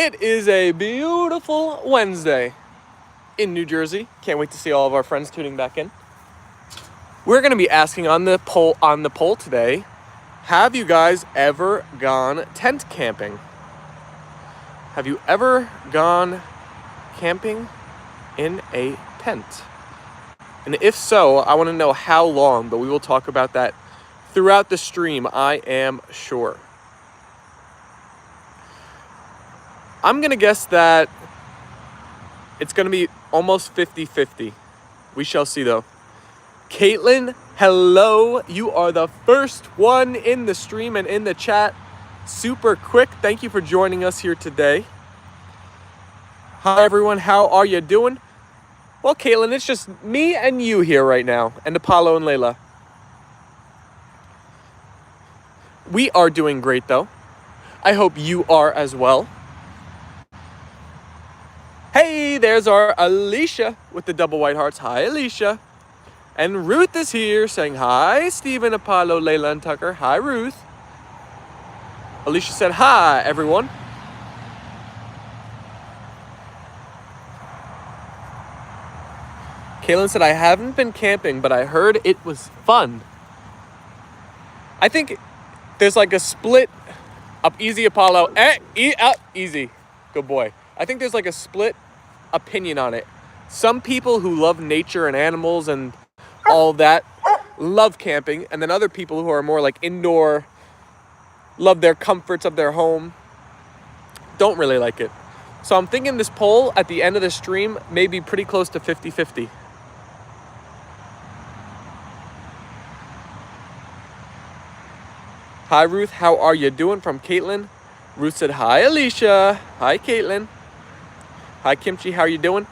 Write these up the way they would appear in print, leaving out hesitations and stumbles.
It is a beautiful Wednesday in New Jersey. Can't wait to see all of our friends tuning back in. We're going to be asking on the poll today, have you guys ever gone tent camping? Have you ever gone camping in a tent? And if so, I want to know how long, but we will talk about that throughout the stream, I am sure. I'm going to guess that it's going to be almost 50-50. We shall see, though. Caitlin, hello. You are the first one in the stream and in the chat. Super quick. Thank you for joining us here today. Hi, everyone. How are you doing? Well, Caitlin, it's just me and you here right now, and Apollo and Leyla. We are doing great, though. I hope you are as well. Hey, there's our Alicia with the double white hearts. Hi, Alicia. And Ruth is here saying hi, Stephen, Apollo, Leyla, and Tucker. Hi, Ruth. Alicia said hi, everyone. Kaylin said, I haven't been camping, but I heard it was fun. I think there's like a split up easy, Apollo. Easy. Good boy. I think there's like a split opinion on it. Some people who love nature and animals and all that love camping, and then other people who are more like indoor, love their comforts of their home, don't really like it. So I'm thinking this poll at the end of the stream may be pretty close to 50-50. Hi, Ruth. How are you doing? From Caitlin. Ruth said, hi, Alicia. Hi, Caitlin. Hi, Kimchi. How are you doing?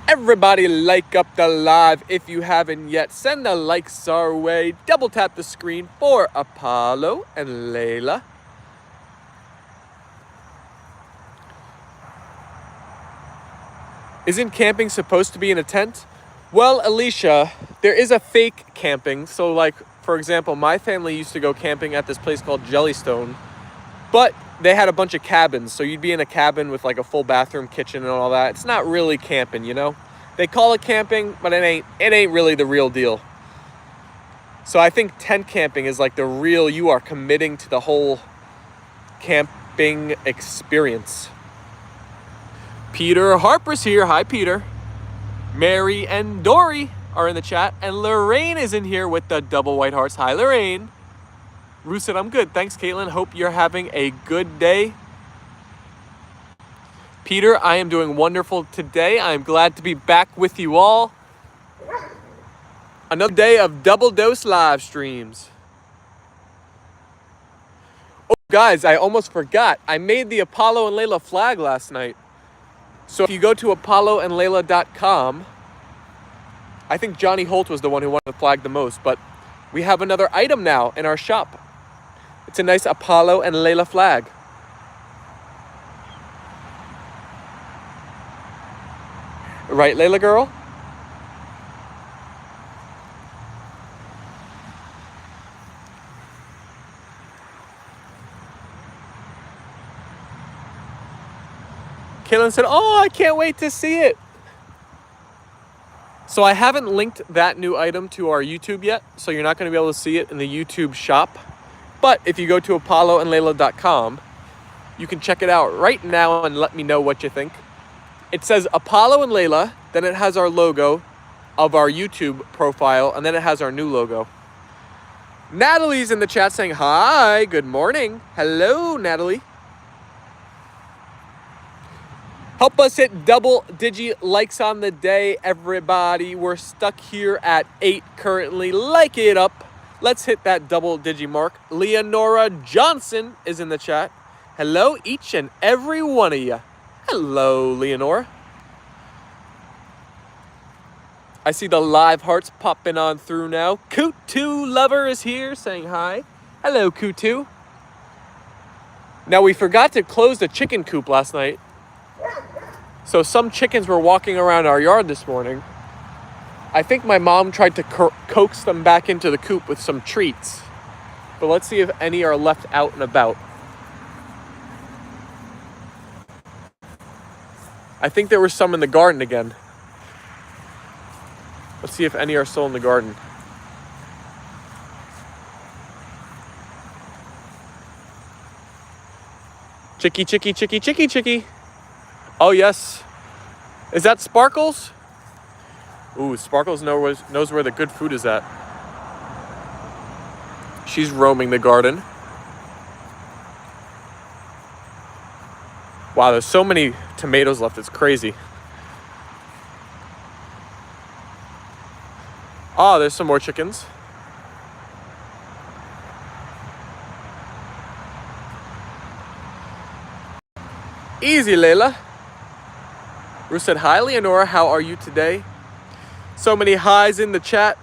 Everybody like up the live if you haven't yet. Send the likes our way. Double tap the screen for Apollo and Leyla. Isn't camping supposed to be in a tent? Well, Alicia, there is a fake camping. So like, for example, my family used to go camping at this place called Jellystone, but they had a bunch of cabins. So you'd be in a cabin with like a full bathroom, kitchen, and all that. It's not really camping, you know? They call it camping, but it ain't really the real deal. So I think tent camping is like the real, you are committing to the whole camping experience. Peter Harper's here. Hi, Peter. Mary and Dory are in the chat, and Lorraine is in here with the double white hearts. Hi, Lorraine. Ruth said, I'm good. Thanks, Caitlin. Hope you're having a good day. Peter, I am doing wonderful today. I'm glad to be back with you all. Another day of double dose live streams. Oh, guys, I almost forgot. I made the Apollo and Leyla flag last night. So if you go to apolloandleyla.com, I think Johnny Holt was the one who wanted the flag the most, but we have another item now in our shop. It's a nice Apollo and Leyla flag. Right, Leyla girl? Kaylin said, oh, I can't wait to see it. So I haven't linked that new item to our YouTube yet, so you're not going to be able to see it in the YouTube shop. But if you go to apolloandleyla.com, you can check it out right now and let me know what you think. It says Apollo and Leyla, then it has our logo of our YouTube profile, and then it has our new logo. Natalie's in the chat saying, hi, good morning. Hello, Natalie. Help us hit double digi likes on the day, everybody. We're stuck here at 8 currently. Like it up. Let's hit that double digi mark. Leonora Johnson is in the chat. Hello, each and every one of you. Hello, Leonora. I see the live hearts popping on through now. Kutu Lover is here saying hi. Hello, Kutu. Now, we forgot to close the chicken coop last night. So some chickens were walking around our yard this morning. I think my mom tried to coax them back into the coop with some treats. But let's see if any are left out and about. I think there were some in the garden again. Let's see if any are still in the garden. Chicky, chicky, chicky, chicky, chicky. Oh, yes. Is that Sparkles? Ooh, Sparkles knows where the good food is at. She's roaming the garden. Wow, there's so many tomatoes left. It's crazy. Oh, there's some more chickens. Easy, Leyla. Ruth said, hi, Leonora. How are you today? So many highs in the chat.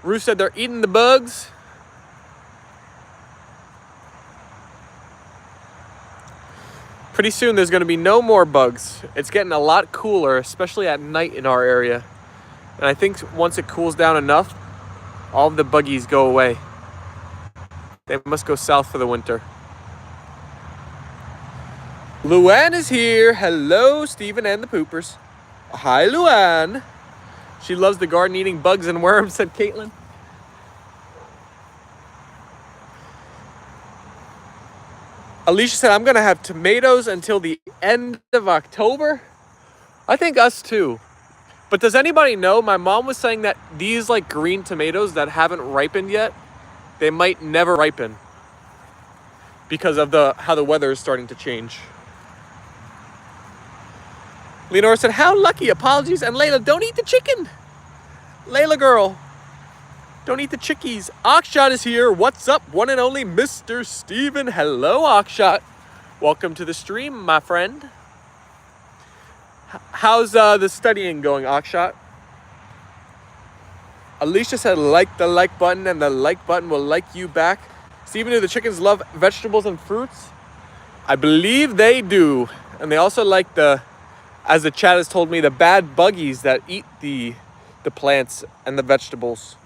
Ruth said they're eating the bugs. Pretty soon there's going to be no more bugs. It's getting a lot cooler, especially at night in our area. And I think once it cools down enough, all of the buggies go away. They must go south for the winter. Luann is here. Hello, Stephen and the poopers. Hi, Luann. She loves the garden eating bugs and worms, said Caitlin. Alicia said, I'm going to have tomatoes until the end of October. I think us too. But does anybody know? My mom was saying that these like green tomatoes that haven't ripened yet, they might never ripen because of how the weather is starting to change. Leonora said, how lucky. Apologies. And Leyla, don't eat the chicken. Leyla girl, don't eat the chickies. Akshat is here. What's up? One and only Mr. Steven. Hello, Akshat. Welcome to the stream, my friend. How's the studying going, Akshat? Alicia said, like the like button, and the like button will like you back. Steven, do the chickens love vegetables and fruits? I believe they do. And they also like as the chat has told me, the bad buggies that eat the plants and the vegetables.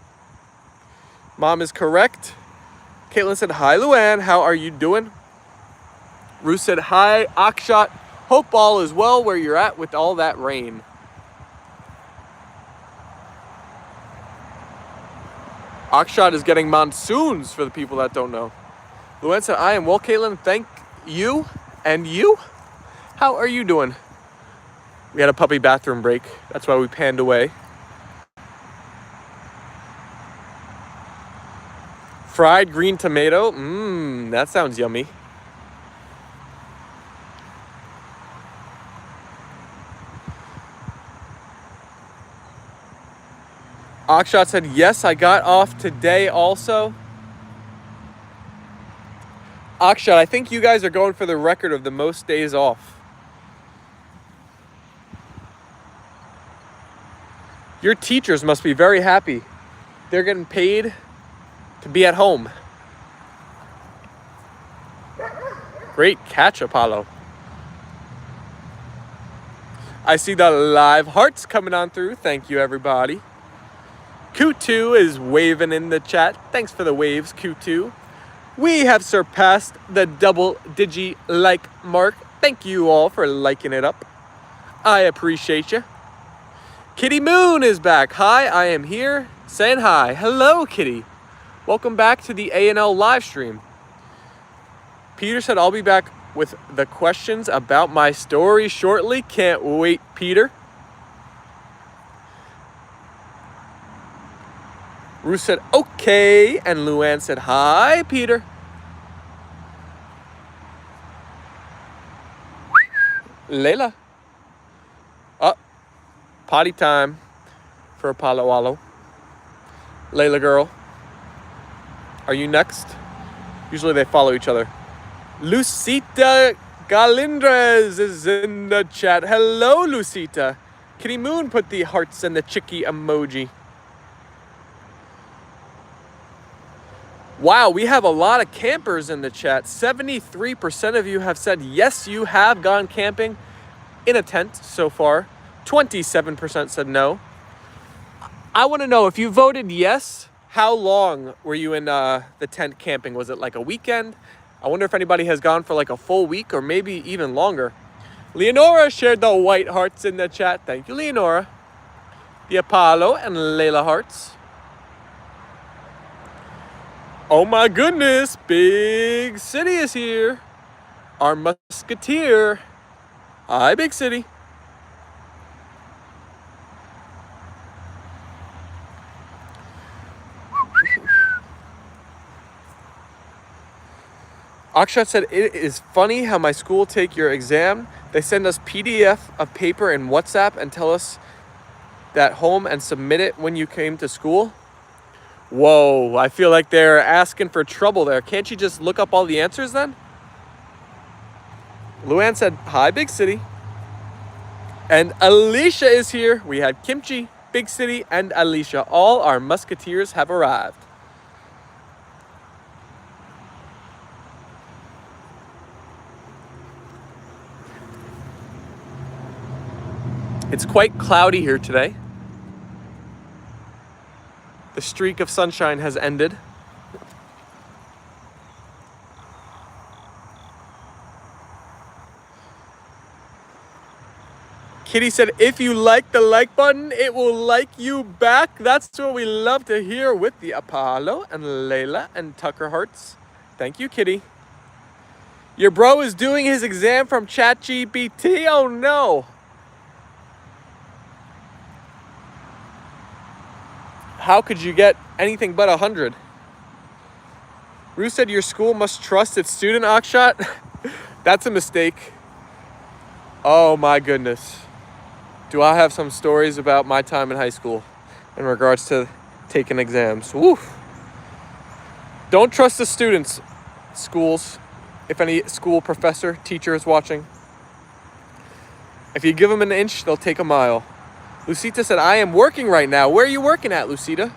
Mom is correct. Caitlin said, hi, Luann. How are you doing? Ruth said, hi, Akshat. Hope all is well where you're at with all that rain. Akshat is getting monsoons for the people that don't know. Luann said, I am well, Caitlin. Thank you. And you? How are you doing? We had a puppy bathroom break. That's why we panned away. Fried green tomato. That sounds yummy. Akshat said, yes, I got off today also. Akshat, I think you guys are going for the record of the most days off. Your teachers must be very happy. They're getting paid to be at home. Great catch, Apollo. I see the live hearts coming on through. Thank you, everybody. Q2 is waving in the chat. Thanks for the waves, Q2. We have surpassed the double digi like mark. Thank you all for liking it up. I appreciate you. Kitty Moon is back. Hi, I am here saying hi. Hello, Kitty. Welcome back to the A&L live stream. Peter said, I'll be back with the questions about my story shortly. Can't wait, Peter. Ruth said, okay. And Luann said, hi, Peter. Leyla. Potty time for Apollo. Leyla girl. Are you next? Usually they follow each other. Lucita Galindres is in the chat. Hello, Lucita. Kitty Moon put the hearts and the chicky emoji. Wow, we have a lot of campers in the chat. 73% of you have said yes, you have gone camping in a tent so far. 27% said no. I want to know, if you voted yes, how long were you in the tent camping? Was it like a weekend? I wonder if anybody has gone for like a full week or maybe even longer. Leonora shared the white hearts in the chat. Thank you, Leonora. The Apollo and Leyla hearts. Oh my goodness, Big City is here. Our musketeer. Hi, Big City. Akshat said, it is funny how my school take your exam. They send us PDF of paper in WhatsApp and tell us that home and submit it when you came to school. Whoa, I feel like they're asking for trouble there. Can't you just look up all the answers then? Luann said, hi, Big City. And Alicia is here. We had Kimchi, Big City, and Alicia. All our musketeers have arrived. It's quite cloudy here today. The streak of sunshine has ended. Kitty said, if you like the like button, it will like you back. That's what we love to hear with the Apollo and Leyla and Tucker hearts. Thank you, Kitty. Your bro is doing his exam from ChatGPT. Oh, no. How could you get anything but 100? Ruth said your school must trust its student, Akshat. That's a mistake. Oh my goodness. Do I have some stories about my time in high school in regards to taking exams? Woof. Don't trust the students, schools. If any school professor, teacher is watching. If you give them an inch, they'll take a mile. Lucita said, I am working right now. Where are you working at, Lucita?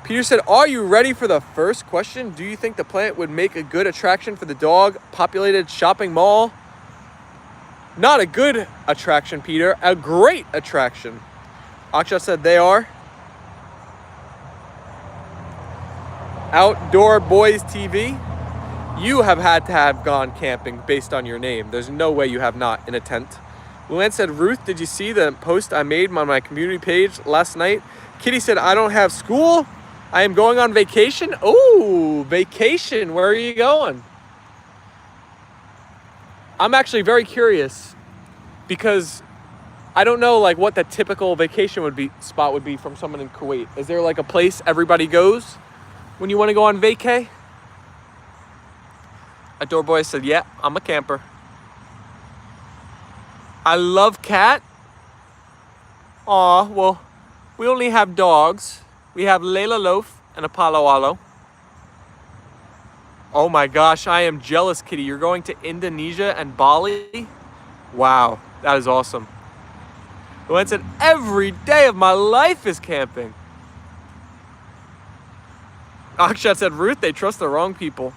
Peter said, are you ready for the first question? Do you think the plant would make a good attraction for the dog-populated shopping mall? Not a good attraction, Peter. A great attraction. Aksha said they are. Outdoor Boys TV. You have had to have gone camping based on your name. There's no way you have not in a tent. Luann said, Ruth, did you see the post I made on my community page last night? Kitty said, I don't have school. I am going on vacation. Oh, vacation. Where are you going? I'm actually very curious because I don't know like what the typical vacation spot would be from someone in Kuwait. Is there like a place everybody goes when you want to go on vacay? Adore Boy said, yeah, I'm a camper. I love cat. Aw, well, we only have dogs. We have Layla Loaf and Apollo Alo. Oh my gosh, I am jealous, Kitty. You're going to Indonesia and Bali? Wow, that is awesome. Luann said, every day of my life is camping. Akshat said, Ruth, they trust the wrong people.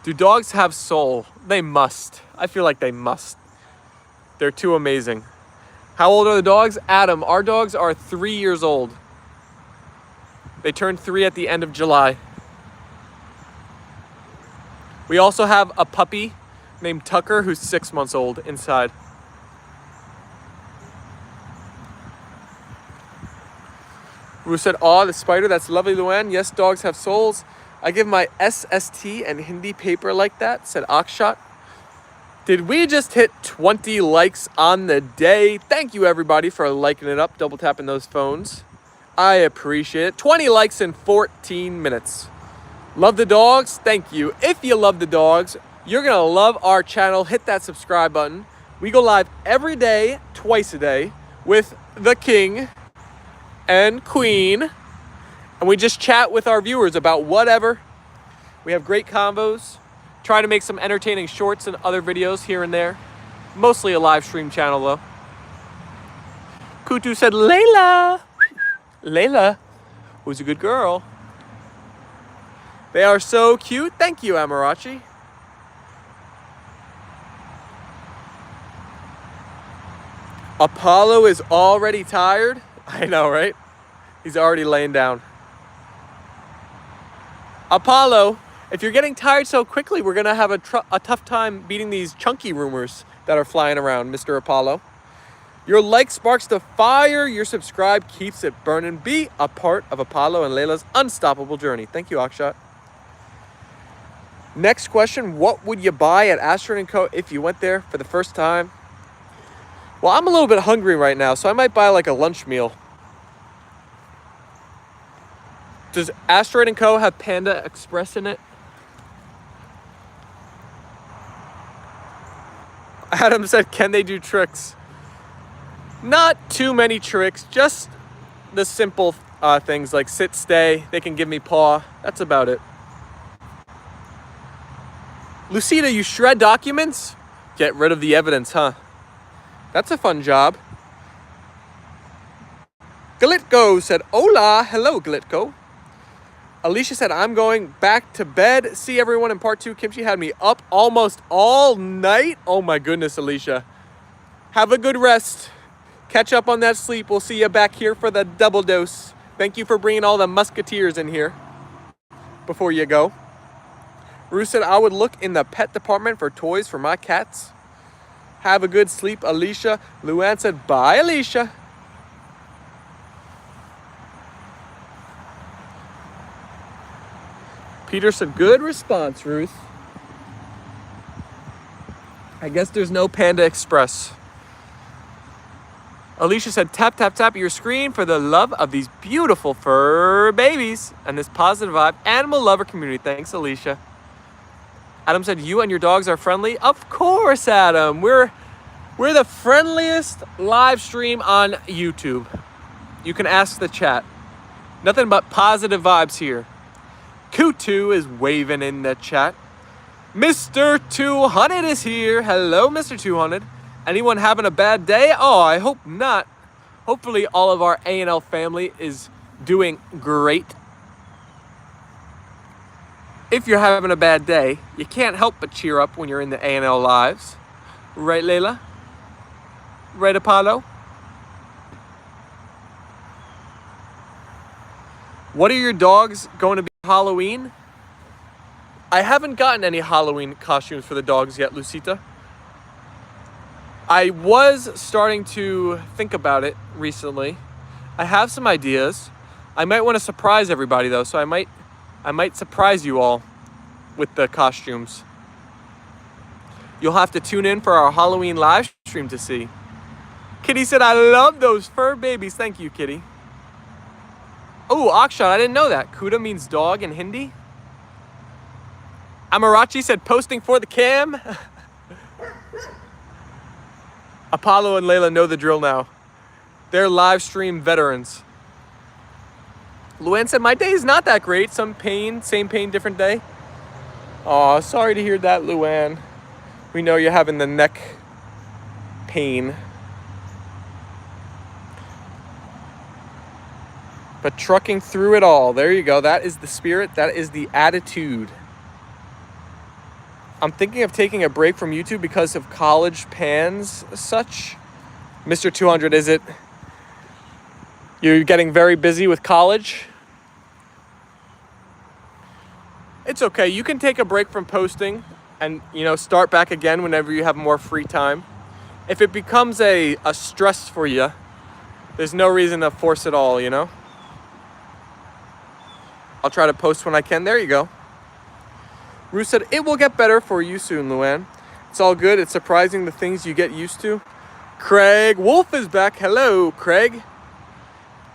Do dogs have soul? They must. I feel like they must. They're too amazing. How old are the dogs? Adam, our dogs are 3 years old. They turned 3 at the end of July. We also have a puppy named Tucker who's 6 months old inside. Ruth said, aw, the spider, that's lovely, Luann. Yes, dogs have souls. I give my SST and Hindi paper like that, said Akshat. Did we just hit 20 likes on the day? Thank you, everybody, for liking it up, double tapping those phones. I appreciate it. 20 likes in 14 minutes. Love the dogs? Thank you. If you love the dogs, you're going to love our channel. Hit that subscribe button. We go live every day, twice a day, with the king and queen. And we just chat with our viewers about whatever. We have great combos. Try to make some entertaining shorts and other videos here and there. Mostly a live stream channel, though. Kutu said, Layla. Layla, who's a good girl. They are so cute. Thank you, Amarachi. Apollo is already tired. I know, right? He's already laying down. Apollo, If you're getting tired so quickly, we're going to have a tough time beating these chunky rumors that are flying around, Mr. Apollo. Your like sparks the fire. Your subscribe keeps it burning. Be a part of Apollo and Leyla's unstoppable journey. Thank you, Akshat. Next question. What would you buy at Astronaut & Co. if you went there for the first time? Well, I'm a little bit hungry right now, so I might buy like a lunch meal. Does Asteroid & Co. have Panda Express in it? Adam said, can they do tricks? Not too many tricks, just the simple things like sit, stay. They can give me paw. That's about it. Lucida, you shred documents? Get rid of the evidence, huh? That's a fun job. Glitko said, hola. Hello, Glitko. Alicia said, I'm going back to bed. See everyone in part 2. Kimchi had me up almost all night. Oh my goodness, Alicia. Have a good rest. Catch up on that sleep. We'll see you back here for the double dose. Thank you for bringing all the musketeers in here before you go. Ruth said, I would look in the pet department for toys for my cats. Have a good sleep, Alicia. Luann said, bye, Alicia. Peter said, good response, Ruth. I guess there's no Panda Express. Alicia said, tap, tap, tap your screen for the love of these beautiful fur babies and this positive vibe animal lover community. Thanks, Alicia. Adam said, you and your dogs are friendly? Of course, Adam. We're the friendliest live stream on YouTube. You can ask the chat. Nothing but positive vibes here. Kutu is waving in the chat. Mr. 200 is here. Hello, Mr. 200. Anyone having a bad day? Oh, I hope not. Hopefully all of our A&L family is doing great. If you're having a bad day, you can't help but cheer up when you're in the A&L lives. Right, Leyla? Right, Apollo? What are your dogs going to be Halloween? I haven't gotten any Halloween costumes for the dogs yet, Lucita. I was starting to think about it recently. I have some ideas. I might want to surprise everybody though, so I might surprise you all with the costumes. You'll have to tune in for our Halloween live stream to see. Kitty said, I love those fur babies. Thank you, Kitty. Oh, Akshat, I didn't know that. Kuda means dog in Hindi. Amarachi said, posting for the cam. Apollo and Leyla know the drill now. They're live stream veterans. Luann said, my day is not that great. Some pain, same pain, different day. Aw, sorry to hear that, Luann. We know you're having the neck pain. But trucking through it all. There you go. That is the spirit. That is the attitude. I'm thinking of taking a break from YouTube because of college pans such. Mr. 200, is it? You're getting very busy with college? It's okay. You can take a break from posting and, start back again whenever you have more free time. If it becomes a stress for you, there's no reason to force it all, I'll try to post when I can. There you go. Ruth said, it will get better for you soon, Luann. It's all good. It's surprising the things you get used to. Craig Wolf is back. Hello, Craig.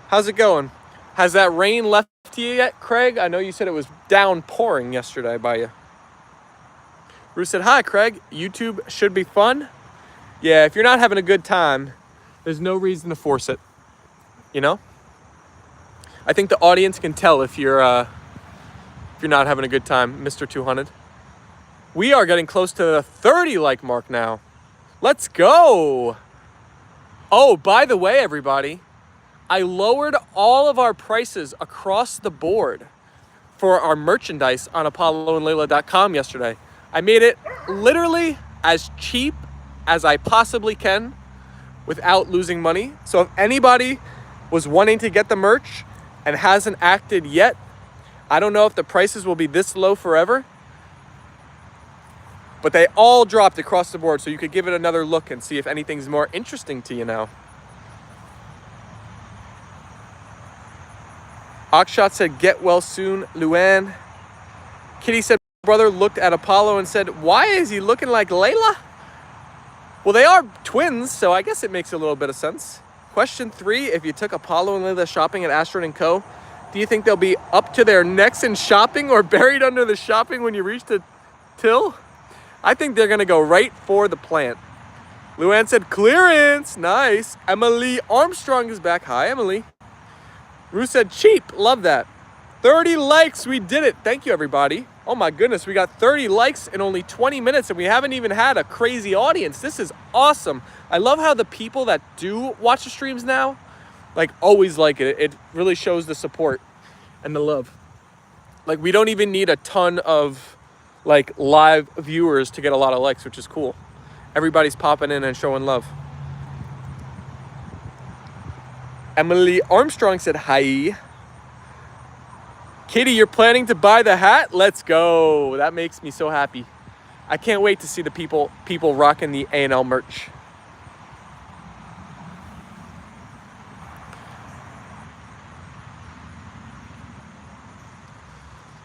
How's it going? Has that rain left you yet, Craig? I know you said it was downpouring yesterday by you. Ruth said, hi, Craig. YouTube should be fun. Yeah, if you're not having a good time, there's no reason to force it. I think the audience can tell if you're not having a good time, Mr. 200. We are getting close to the 30 like mark now. Let's go. Oh, by the way, everybody, I lowered all of our prices across the board for our merchandise on ApolloandLeyla.com yesterday. I made it literally as cheap as I possibly can without losing money. So if anybody was wanting to get the merch and hasn't acted yet, I don't know if the prices will be this low forever, but they all dropped across the board, so you could give it another look and see if anything's more interesting to you now. Akshat said, get well soon, Luann. Kitty said, brother looked at Apollo and said, why is he looking like Leyla? Well, they are twins, so I guess it makes a little bit of sense. Question 3, if you took Apollo and Leyla shopping at Astrid & Co., do you think they'll be up to their necks in shopping or buried under the shopping when you reach the till? I think they're gonna go right for the plant. Luann said, clearance, nice. Emily Armstrong is back. Hi, Emily. Ruth said, cheap, love that. 30 likes, we did it. Thank you, everybody. Oh my goodness, we got 30 likes in only 20 minutes and we haven't even had a crazy audience. This is awesome. I love how the people that do watch the streams now, like, always like it. It really shows the support and the love. Like, we don't even need a ton of, like, live viewers to get a lot of likes, which is cool. Everybody's popping in and showing love. Emily Armstrong said, hi. Kitty, you're planning to buy the hat? Let's go. That makes me so happy. I can't wait to see the people rocking the A&L merch.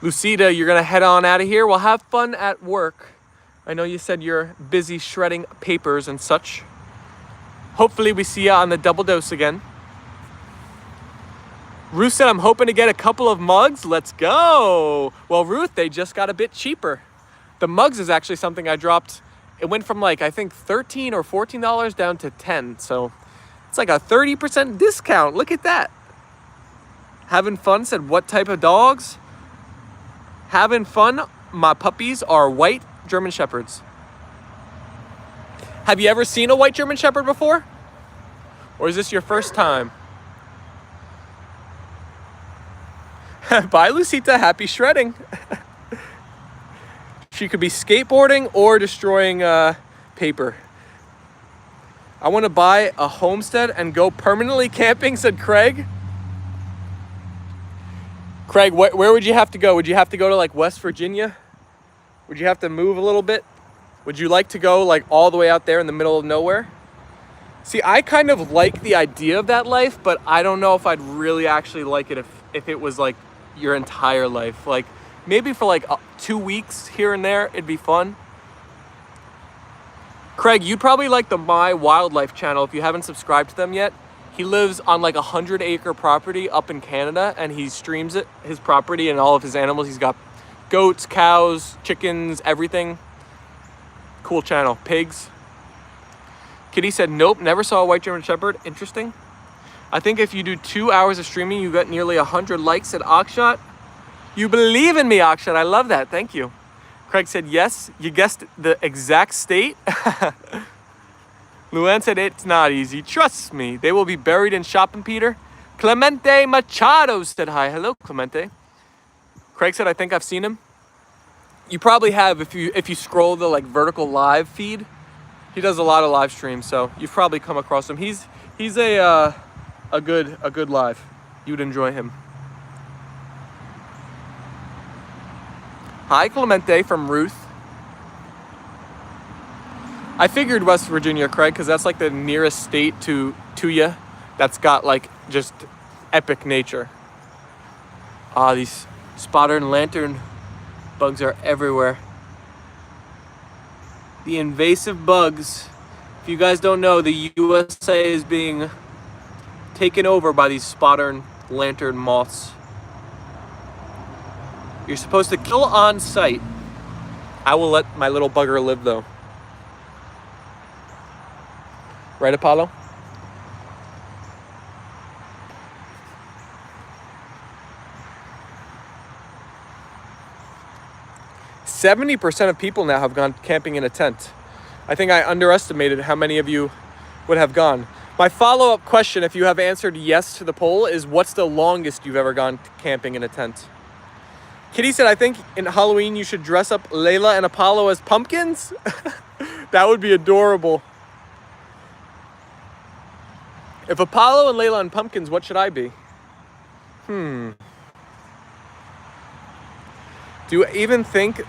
Lucida, you're gonna head on out of here. Well, have fun at work. I know you said you're busy shredding papers and such. Hopefully we see you on the double dose again. Ruth said, I'm hoping to get a couple of mugs. Let's go. Well, Ruth, they just got a bit cheaper. The mugs is actually something I dropped. It went from, like, I think $13 or $14 down to $10. So it's like a 30% discount. Look at that. Having fun said, what type of dogs? Having fun. My puppies are white German Shepherds. Have you ever seen a white German Shepherd before? Or is this your first time? Bye, Lucita. Happy shredding. She could be skateboarding or destroying paper. I want to buy a homestead and go permanently camping, said Craig. Craig, where would you have to go? Would you have to go to, like, West Virginia? Would you have to move a little bit? Would you like to go, like, all the way out there in the middle of nowhere? See, I kind of like the idea of that life, but I don't know if I'd really actually like it if it was, like, your entire life. Like, maybe for, like, 2 weeks here and there, it'd be fun. Craig, you'd probably like the My Wildlife channel if you haven't subscribed to them yet. He lives on, like, a 100-acre property up in Canada, and he streams it, his property and all of his animals. He's got goats, cows, chickens, everything. Cool channel. Pigs. Kitty said, nope, never saw a white German Shepherd. Interesting. I think if you do 2 hours of streaming, you got nearly 100 likes, said Akshat. You believe in me, Akshat. I love that. Thank you. Craig said, yes, you guessed the exact state. Luann said, it's not easy. Trust me. They will be buried in shopping, Peter. Clemente Machado said hi. Hello, Clemente. Craig said, I think I've seen him. You probably have if you scroll the, like, vertical live feed. He does a lot of live streams, so you've probably come across him. He's a good live. You'd enjoy him. Hi, Clemente from Ruth. I figured West Virginia, Craig, because that's, like, the nearest state to you that's got, like, just epic nature. These spotter and lantern bugs are everywhere. The invasive bugs. If you guys don't know, the USA is being taken over by these spotter and lantern moths. You're supposed to kill on sight. I will let my little bugger live, though. Right, Apollo? %70 of people now have gone camping in a tent. I think I underestimated how many of you would have gone. My follow-up question, if you have answered yes to the poll, is what's the longest you've ever gone camping in a tent? Kitty said, I think in Halloween you should dress up Leyla and Apollo as pumpkins. That would be adorable. If Apollo and Leyla and pumpkins, what should I be? Do you even think,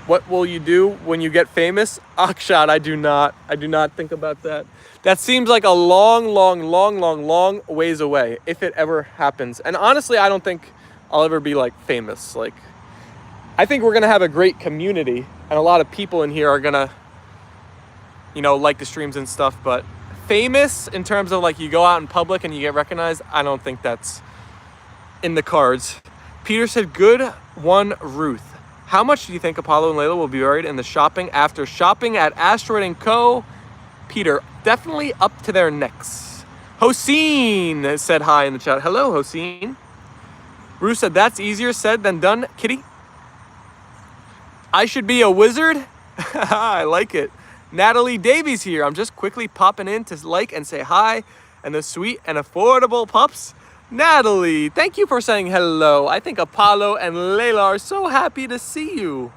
what will you do when you get famous? Akshat, I do not. I do not think about that. That seems like a long ways away, if it ever happens. And honestly, I don't think I'll ever be like famous. Like, I think we're gonna have a great community, and a lot of people in here are gonna, you know, like the streams and stuff. But famous in terms of like you go out in public and you get recognized, I don't think that's in the cards. Peter said, good one, Ruth. How much do you think Apollo and Leyla will be buried in the shopping after shopping at Asteroid & Co? Peter, definitely up to their necks. Hossein said hi in the chat. Hello, Hossein. Ruth said, that's easier said than done, kitty. I should be a wizard? I like it. Natalie Davies here. I'm just quickly popping in to like and say hi. And the sweet and affordable pups. Natalie, thank you for saying hello. I think Apollo and Leyla are so happy to see you.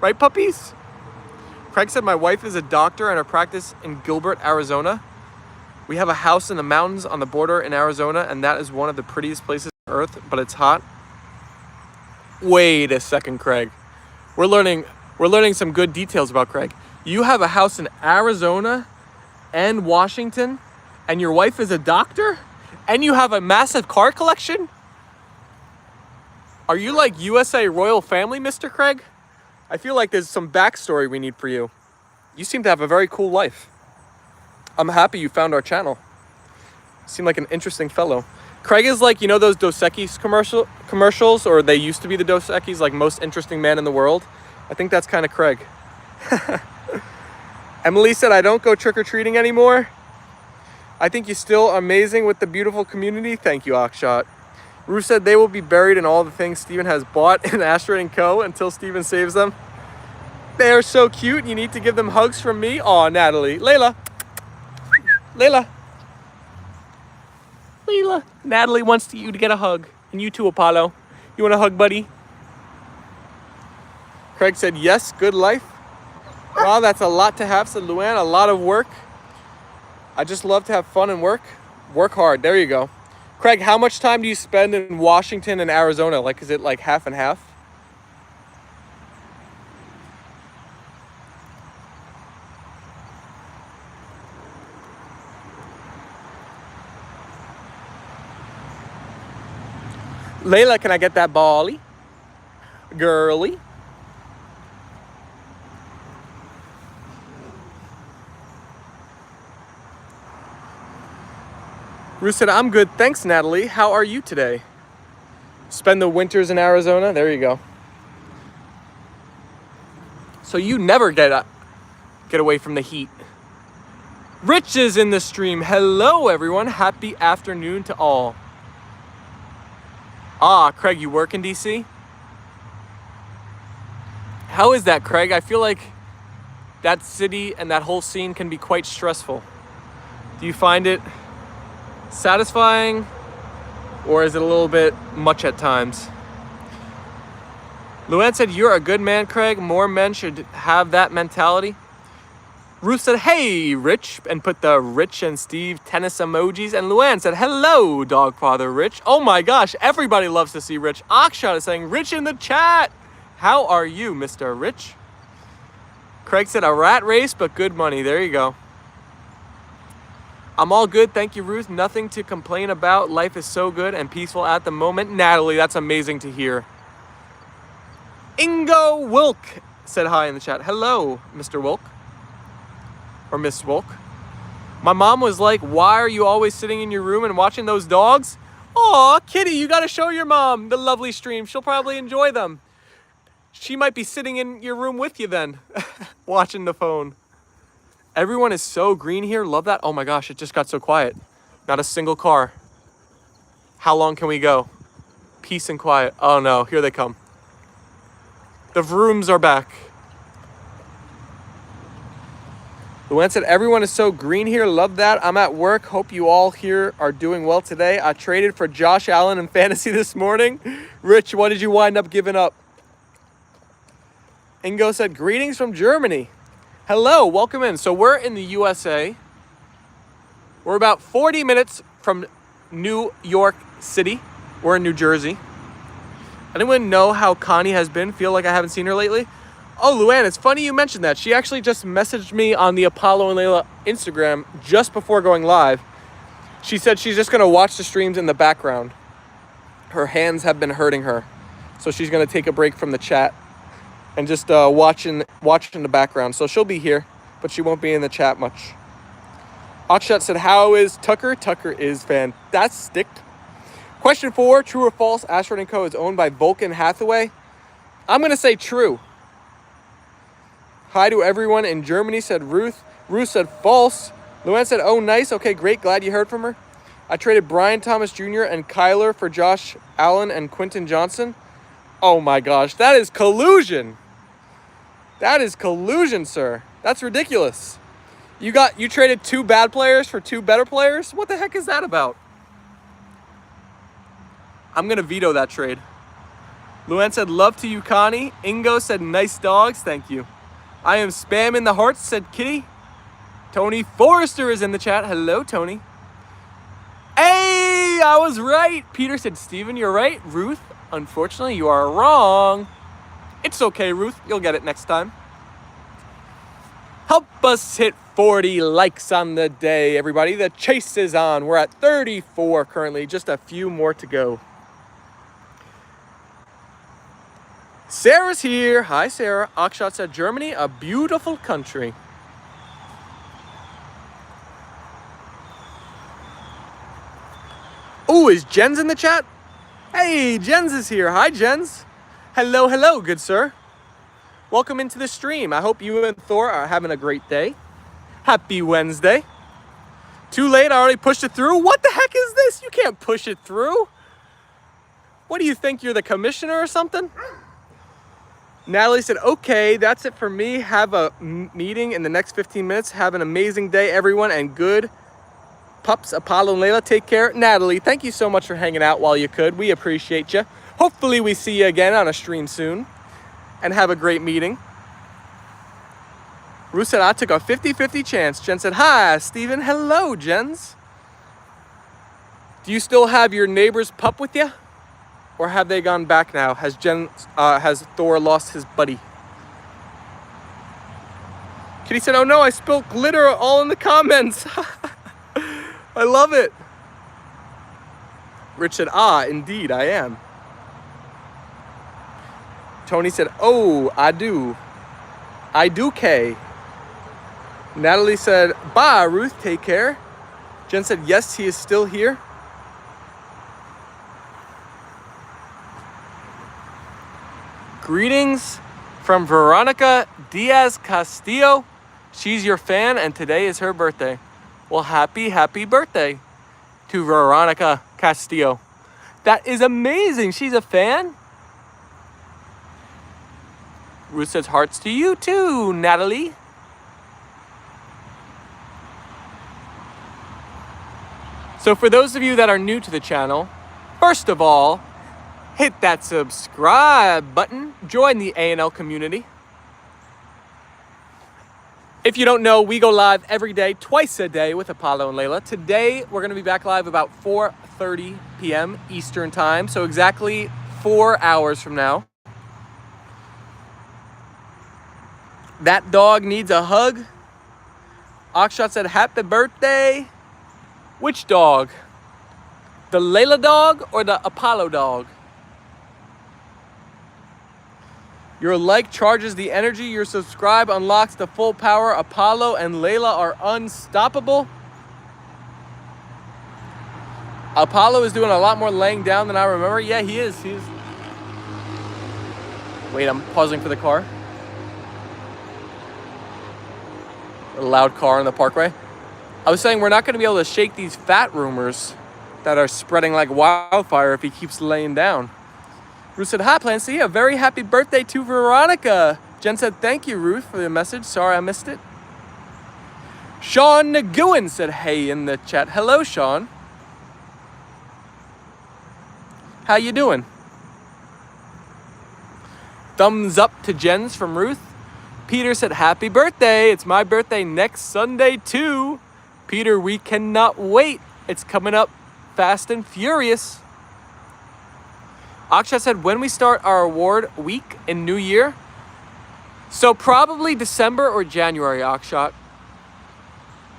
Right, puppies? Craig said my wife is a doctor and her practice in Gilbert, Arizona. We have a house in the mountains on the border in Arizona, and that is one of the prettiest places on earth, but it's hot. Wait a second, Craig. We're learning some good details about Craig. You have a house in Arizona and Washington, and your wife is a doctor? And you have a massive car collection? Are you like USA royal family, Mr. Craig? I feel like there's some backstory we need for you. You seem to have a very cool life. I'm happy you found our channel. You seem like an interesting fellow. Craig is like, you know those Dos Equis commercials, or they used to be the Dos Equis, like most interesting man in the world? I think that's kind of Craig. Emily said, I don't go trick-or-treating anymore. I think you're still amazing with the beautiful community. Thank you, Akshat. Ruth said they will be buried in all the things Steven has bought in Asteroid & Co. until Steven saves them. They are so cute. You need to give them hugs from me. Aw, Natalie. Leyla. Leyla. Leyla. Natalie wants you to get a hug. And you too, Apollo. You want a hug, buddy? Craig said, yes, good life. Wow, that's a lot to have, said Luann. A lot of work. I just love to have fun and work. Work hard. There you go. Craig, how much time do you spend in Washington and Arizona? Like, is it like half and half? Leyla, can I get that bally? Girly. Ruth said, I'm good. Thanks, Natalie. How are you today? Spend the winters in Arizona? There you go. So you never get away from the heat. Rich is in the stream. Hello, everyone. Happy afternoon to all. Ah, Craig, you work in DC? How is that, Craig? I feel like that city and that whole scene can be quite stressful. Do you find it satisfying, or is it a little bit much at times? Luann said, you're a good man, Craig. More men should have that mentality. Ruth said, hey, Rich, and put the Rich and Steve tennis emojis. And Luann said, hello, Dogfather Rich. Oh my gosh, everybody loves to see Rich. Akshat is saying, Rich in the chat. How are you, Mr. Rich? Craig said, a rat race, but good money. There you go. I'm all good, thank you, Ruth. Nothing to complain about. Life is so good and peaceful at the moment. Natalie, that's amazing to hear. Ingo Wilk said hi in the chat. Hello, Mr. Wilk. Or Miss Wilk. My mom was like, why are you always sitting in your room and watching those dogs? Aw, Kitty, you gotta show your mom the lovely stream. She'll probably enjoy them. She might be sitting in your room with you then, watching the phone. Everyone is so green here. Love that. Oh my gosh, it just got so quiet. Not a single car. How long can we go? Peace and quiet. Oh no, here they come. The vrooms are back. Luann said, everyone is so green here. Love that. I'm at work. Hope you all here are doing well today. I traded for Josh Allen in fantasy this morning. Rich, what did you wind up giving up? Ingo said, greetings from Germany. Hello, welcome in. So we're in the USA. We're about 40 minutes from New York City. We're in New Jersey. Anyone know how Connie has been? Feel like I haven't seen her lately? Oh, Luann, it's funny you mentioned that. She actually just messaged me on the Apollo and Leyla Instagram just before going live. She said she's just going to watch the streams in the background. Her hands have been hurting her. So she's going to take a break from the chat and just watch in the background. So she'll be here, but she won't be in the chat much. Akshat said, how is Tucker? Tucker is fantastic. Question 4, true or false, Asteroid & Co. is owned by Vulcan Hathaway? I'm going to say true. Hi to everyone in Germany, said Ruth. Ruth said false. Luann said, oh, nice. Okay, great. Glad you heard from her. I traded Brian Thomas Jr. and Kyler for Josh Allen and Quentin Johnson. Oh, my gosh. That is collusion. That is collusion, sir. That's ridiculous. You traded 2 bad players for 2 better players? What the heck is that about? I'm going to veto that trade. Luann said, love to you, Connie. Ingo said, nice dogs. Thank you. I am spamming the hearts, said Kitty. Tony Forrester is in the chat. Hello, Tony. Hey, I was right. Peter said, Steven, you're right. Ruth, unfortunately, you are wrong. It's okay, Ruth. You'll get it next time. Help us hit 40 likes on the day, everybody. The chase is on. We're at 34 currently. Just a few more to go. Sarah's here. Hi, Sarah. Akshat said, Germany, a beautiful country. Oh, is Jens in the chat? Hey, Jens is here. Hi, Jens. Hello, hello, good sir. Welcome into the stream. I hope you and Thor are having a great day. Happy Wednesday. Too late, I already pushed it through. What the heck is this? You can't push it through. What do you think, you're the commissioner or something? Natalie said, okay, that's it for me. Have a meeting in the next 15 minutes. Have an amazing day, everyone, and good pups, Apollo and Leyla. Take care. Natalie, thank you so much for hanging out while you could. We appreciate you. Hopefully we see you again on a stream soon. And have a great meeting. Ruth said, I took a 50-50 chance. Jen said, hi, Steven. Hello, Jens. Do you still have your neighbor's pup with you? Or have they gone back now? Has Thor lost his buddy? Kitty said, oh no, I spilled glitter all in the comments. I love it. Rich said, ah, indeed, I am. Tony said, oh, I do. I do, Kay. Natalie said, bye, Ruth, take care. Jen said, yes, he is still here. Greetings from Veronica Diaz Castillo. She's your fan, and today is her birthday. Well, happy birthday to Veronica Castillo. That is amazing. She's a fan. Ruth says hearts to you too, Natalie. So for those of you that are new to the channel, first of all, hit that subscribe button. Join the A&L community. If you don't know, we go live every day, twice a day with Apollo and Leyla. Today, we're going to be back live about 4:30 p.m. Eastern time. So exactly 4 hours from now. That dog needs a hug. Akshat said, happy birthday. Which dog? The Leyla dog or the Apollo dog? Your like charges the energy. Your subscribe unlocks the full power. Apollo and Leyla are unstoppable. Apollo is doing a lot more laying down than I remember. Yeah, he is. Wait, I'm pausing for the car. A loud car on the parkway. I was saying we're not going to be able to shake these fat rumors that are spreading like wildfire if he keeps laying down. Ruth said, hi, Plancy. A very happy birthday to Veronica. Jen said, thank you, Ruth, for the message. Sorry I missed it. Sean Nguyen said, hey, in the chat. Hello, Sean. How you doing? Thumbs up to Jens from Ruth. Peter said, happy birthday. It's my birthday next Sunday, too. Peter, we cannot wait. It's coming up fast and furious. Akshat said, when we start our award week in New Year? So probably December or January, Akshat.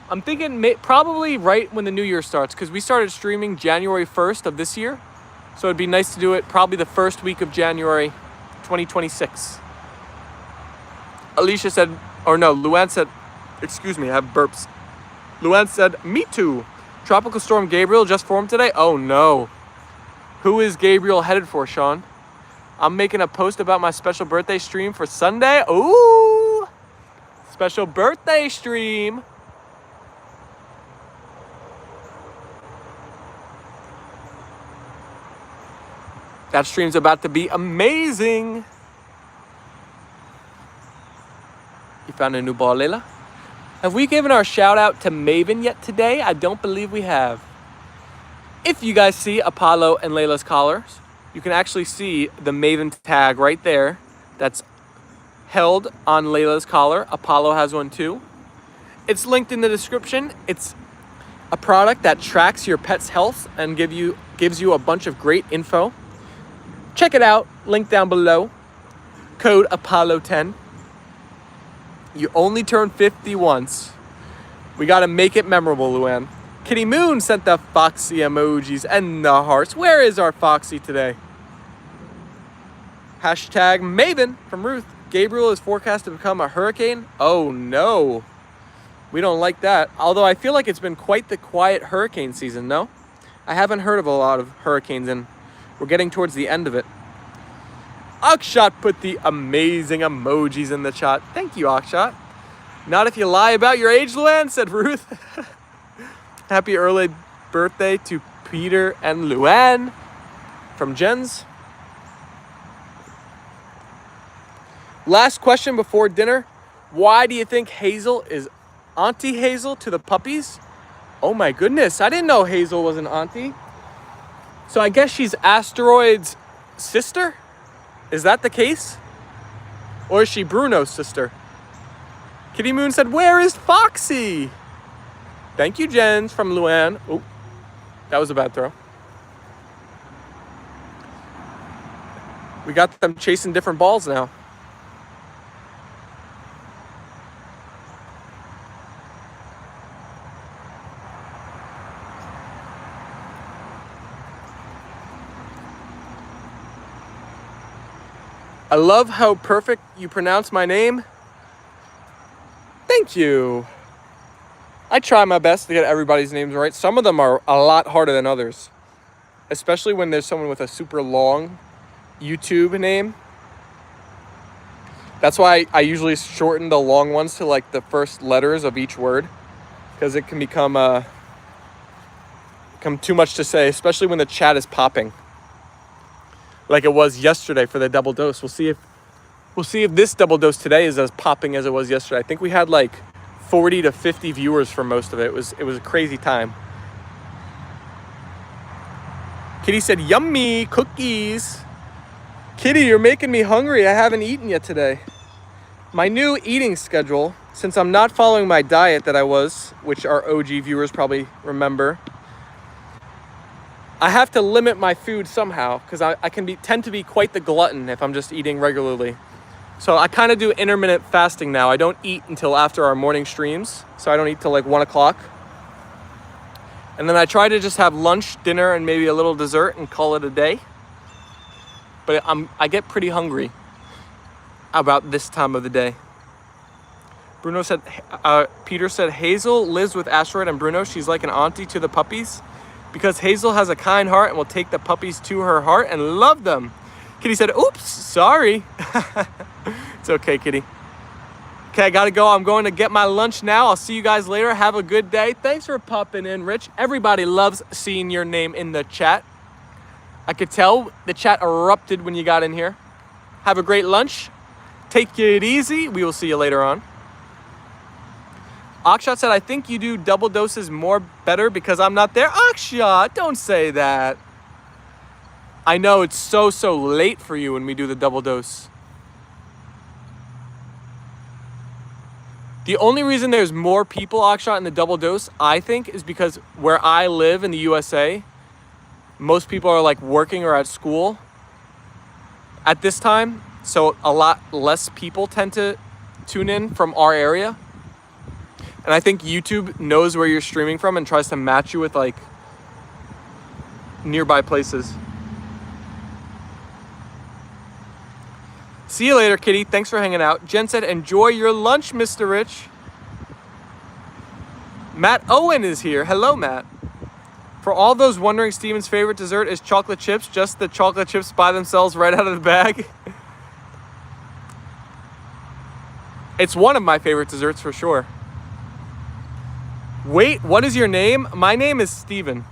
I'm thinking probably right when the new year starts, because we started streaming January 1st of this year. So it'd be nice to do it probably the first week of January 2026. Alicia said, or no, Luann said, excuse me, I have burps. Luann said, me too. Tropical Storm Gabriel just formed today? Oh no. Who is Gabriel headed for, Sean? I'm making a post about my special birthday stream for Sunday. Ooh! Special birthday stream. That stream's about to be amazing. You found a new ball, Leyla? Have we given our shout out to Maven yet today? I don't believe we have. If you guys see Apollo and Leyla's collars, you can actually see the Maven tag right there. That's held on Leyla's collar. Apollo has one too. It's linked in the description. It's a product that tracks your pet's health and gives you a bunch of great info. Check it out, link down below. Code Apollo10. You only turn 50 once. We gotta make it memorable, Luann. Kitty Moon sent the Foxy emojis and the hearts. Where is our Foxy today? Hashtag Maven from Ruth. Gabriel is forecast to become a hurricane. Oh no. We don't like that. Although I feel like it's been quite the quiet hurricane season, no? I haven't heard of a lot of hurricanes and we're getting towards the end of it. Akshat put the amazing emojis in the chat. Thank you, Akshat. Not if you lie about your age, Luann, said Ruth. Happy early birthday to Peter and Luann from Jens. Last question before dinner. Why do you think Hazel is Auntie Hazel to the puppies? Oh my goodness, I didn't know Hazel was an auntie. So I guess she's Asteroid's sister? Is that the case? Or is she Bruno's sister? Kitty Moon said, where is Foxy? Thank you, Jens, from Luann. Oh, that was a bad throw. We got them chasing different balls now. I love how perfect you pronounce my name. Thank you. I try my best to get everybody's names right. Some of them are a lot harder than others, especially when there's someone with a super long YouTube name. That's why I usually shorten the long ones to like the first letters of each word, because it can become too much to say, especially when the chat is popping. Like it was yesterday for the double dose. We'll see if this double dose today is as popping as it was yesterday. I think we had like 40 to 50 viewers for most of it. It was a crazy time. Kitty said, yummy cookies. Kitty, you're making me hungry. I haven't eaten yet today. My new eating schedule, since I'm not following my diet that I was, which our OG viewers probably remember, I have to limit my food somehow because I tend to be quite the glutton if I'm just eating regularly. So I kind of do intermittent fasting now. I don't eat until after our morning streams. So I don't eat till like 1 o'clock. And then I try to just have lunch, dinner, and maybe a little dessert and call it a day. But I get pretty hungry about this time of the day. Bruno said, Peter said, Hazel lives with Asteroid and Bruno. She's like an auntie to the puppies. Because Hazel has a kind heart and will take the puppies to her heart and love them. Kitty said, oops, sorry. It's okay, Kitty. Okay, I gotta go. I'm going to get my lunch now. I'll see you guys later. Have a good day. Thanks for popping in, Rich. Everybody loves seeing your name in the chat. I could tell the chat erupted when you got in here. Have a great lunch. Take it easy. We will see you later on. Akshat said, I think you do double doses more better because I'm not there. Akshat, don't say that. I know it's so late for you when we do the double dose. The only reason there's more people, Akshat, in the double dose, I think, is because where I live in the USA, most people are like working or at school. at this time, so a lot less people tend to tune in from our area. And I think YouTube knows where you're streaming from and tries to match you with like nearby places. See you later, Kitty. Thanks for hanging out. Jen said, enjoy your lunch, Mr. Rich. Matt Owen is here. Hello, Matt. For all those wondering, Steven's favorite dessert is chocolate chips, just the chocolate chips by themselves right out of the bag. It's one of my favorite desserts for sure. Wait, what is your name? My name is Steven.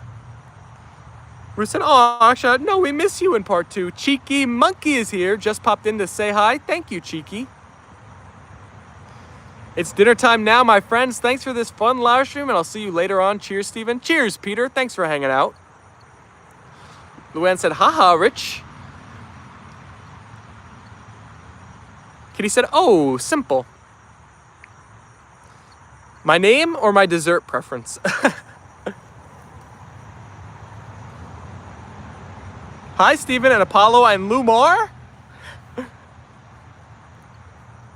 Ruth said, oh, Aksha, no, we miss you in part 2. Cheeky Monkey is here, just popped in to say hi. Thank you, Cheeky. It's dinner time now, my friends. Thanks for this fun live stream, and I'll see you later on. Cheers, Steven. Cheers, Peter. Thanks for hanging out. Luann said, haha, Rich. Kitty said, oh, simple. My name or my dessert preference? Hi, Steven and Apollo and Lumar.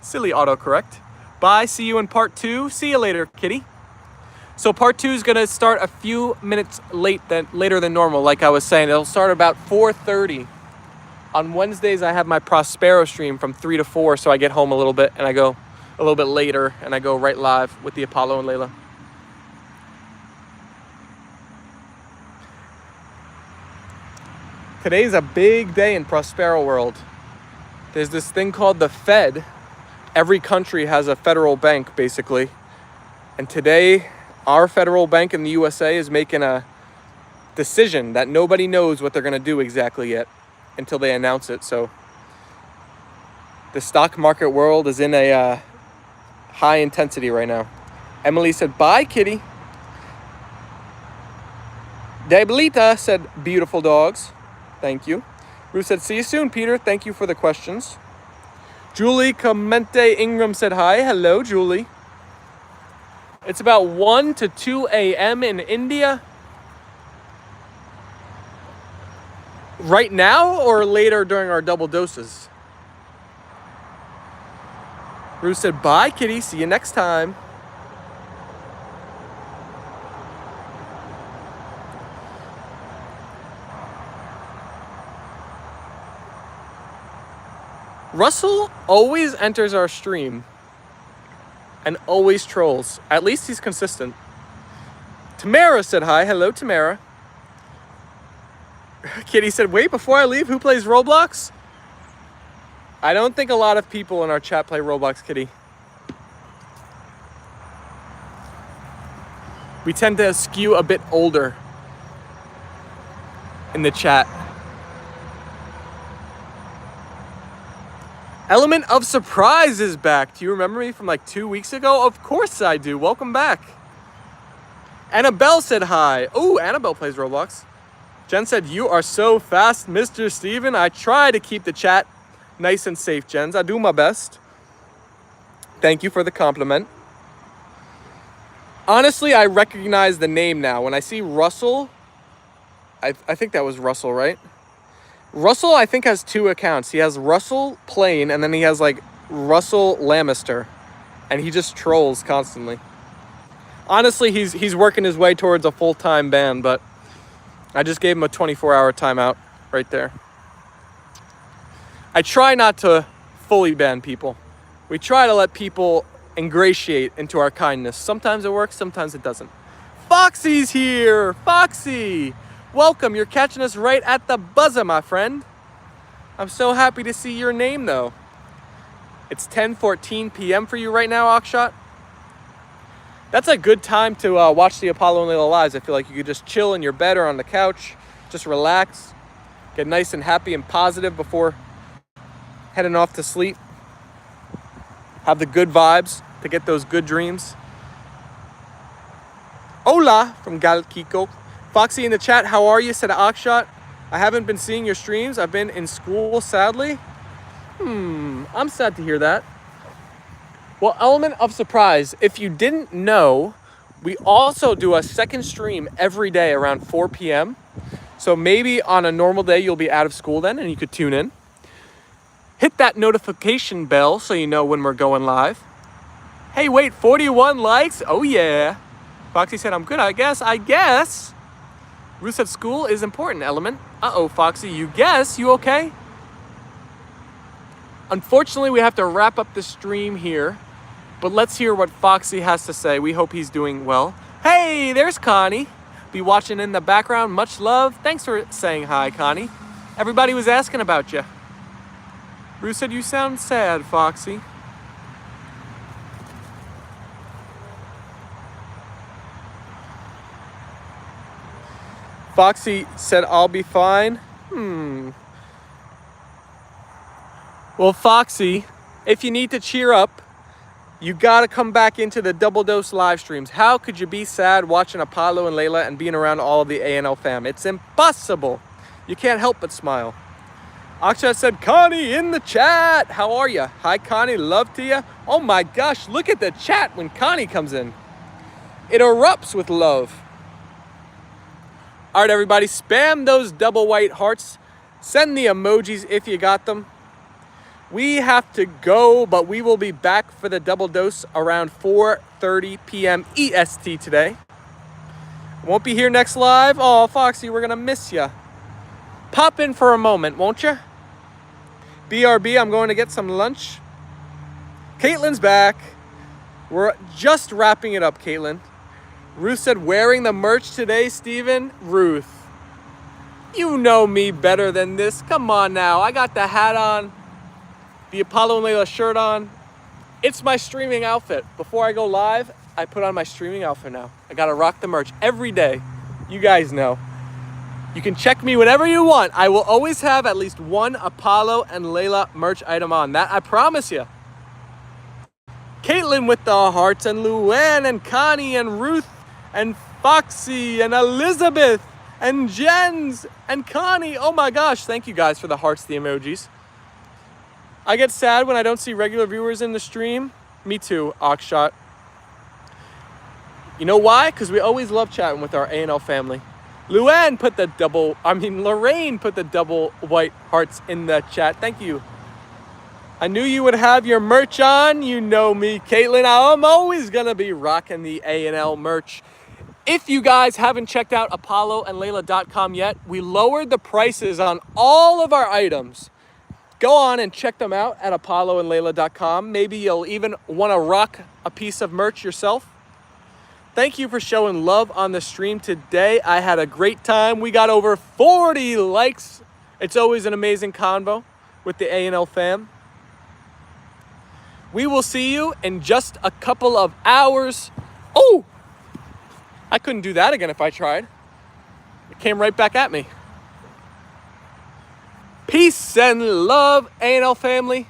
Silly autocorrect. Bye, see you in part 2. See you later, Kitty. So part 2 is gonna start a few minutes later than normal, like I was saying. It'll start about 4:30. On Wednesdays, I have my Prospero stream from 3 to 4, so I get home a little bit and I go a little bit later and I go right live with the Apollo and Leyla. Today's a big day in Prospero world. There's this thing called the Fed. Every country has a federal bank, basically. And today, our federal bank in the USA is making a decision that nobody knows what they're going to do exactly yet until they announce it. So the stock market world is in a high intensity right now. Emily said, bye, Kitty. Debilita said, beautiful dogs. Thank you. Ruth said, see you soon, Peter. Thank you for the questions. Julie Clemente Ingram said hi. Hello, Julie. It's about 1 to 2 a.m. in India. Right now or later during our double doses? Ruth said, bye, Kitty. See you next time. Russell always enters our stream and always trolls. At least he's consistent. Tamara said hi. Hello, Tamara. Kitty said, wait, before I leave, who plays Roblox? I don't think a lot of people in our chat play Roblox, Kitty. We tend to skew a bit older in the chat. Element of Surprise is back. Do you remember me from like 2 weeks ago? Of course I do. Welcome back. Annabelle said hi. Oh, Annabelle plays Roblox. Jen said, you are so fast, Mr. Steven. I try to keep the chat nice and safe, Jens. I do my best. Thank you for the compliment. Honestly, I recognize the name now. When I see Russell, I think that was Russell, right? Russell, I think, has 2 accounts. He has Russell Plain, and then he has, like, Russell Lamister. And he just trolls constantly. Honestly, he's working his way towards a full-time ban, but I just gave him a 24-hour timeout right there. I try not to fully ban people. We try to let people ingratiate into our kindness. Sometimes it works, sometimes it doesn't. Foxy's here! Foxy! Welcome, you're catching us right at the buzzer, my friend. I'm so happy to see your name, though. It's 10:14 p.m. for you right now, Akshat. That's a good time to watch the Apollo and Leyla lives. I feel like you could just chill in your bed or on the couch, just relax, get nice and happy and positive before heading off to sleep. Have the good vibes to get those good dreams. Hola from Gal Kiko. Foxy in the chat, how are you? Said Akshat. I haven't been seeing your streams. I've been in school, sadly. I'm sad to hear that. Well, Element of Surprise, if you didn't know, we also do a second stream every day around 4 p.m. So maybe on a normal day, you'll be out of school then and you could tune in. Hit that notification bell so you know when we're going live. Hey, wait, 41 likes? Oh, yeah. Foxy said, I'm good, I guess. Ruth said, school is important, Element. Uh-oh, Foxy, you guess? You okay? Unfortunately, we have to wrap up the stream here, but let's hear what Foxy has to say. We hope he's doing well. Hey, there's Connie. Be watching in the background. Much love. Thanks for saying hi, Connie. Everybody was asking about you. Ruth said, you sound sad, Foxy. Foxy said, I'll be fine. Well, Foxy, if you need to cheer up, you gotta come back into the Double Dose live streams. How could you be sad watching Apollo and Leyla and being around all of the A&L fam? It's impossible. You can't help but smile. Akshay said, Connie in the chat. How are you? Hi, Connie. Love to you. Oh my gosh, look at the chat when Connie comes in. It erupts with love. All right, everybody, spam those double white hearts. Send the emojis if you got them. We have to go, but we will be back for the Double Dose around 4:30 p.m. EST today. Won't be here next live. Oh, Foxy, we're going to miss you. Pop in for a moment, won't you? BRB, I'm going to get some lunch. Caitlin's back. We're just wrapping it up, Caitlin. Ruth said, wearing the merch today, Steven. Ruth, you know me better than this. Come on now. I got the hat on, the Apollo and Leyla shirt on. It's my streaming outfit. Before I go live, I put on my streaming outfit now. I got to rock the merch every day. You guys know. You can check me whenever you want. I will always have at least one Apollo and Leyla merch item on. That I promise you. Caitlin with the hearts, and Luann, and Connie, and Ruth, and Foxy, and Elizabeth, and Jens, and Connie. Oh my gosh, thank you guys for the hearts, the emojis. I get sad when I don't see regular viewers in the stream. Me too, Oxshot. You know why? Because we always love chatting with our A&L family. Lorraine put the double white hearts in the chat. Thank you. I knew you would have your merch on. You know me, Caitlin. I'm always going to be rocking the A&L merch. If you guys haven't checked out ApolloandLeyla.com yet, we lowered the prices on all of our items. Go on and check them out at ApolloandLeyla.com. Maybe you'll even want to rock a piece of merch yourself. Thank you for showing love on the stream today. I had a great time. We got over 40 likes. It's always an amazing convo with the A&L fam. We will see you in just a couple of hours. Oh, I couldn't do that again if I tried. It came right back at me. Peace and love, A&L family.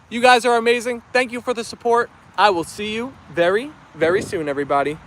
You guys are amazing. Thank you for the support. I will see you very, very soon, everybody.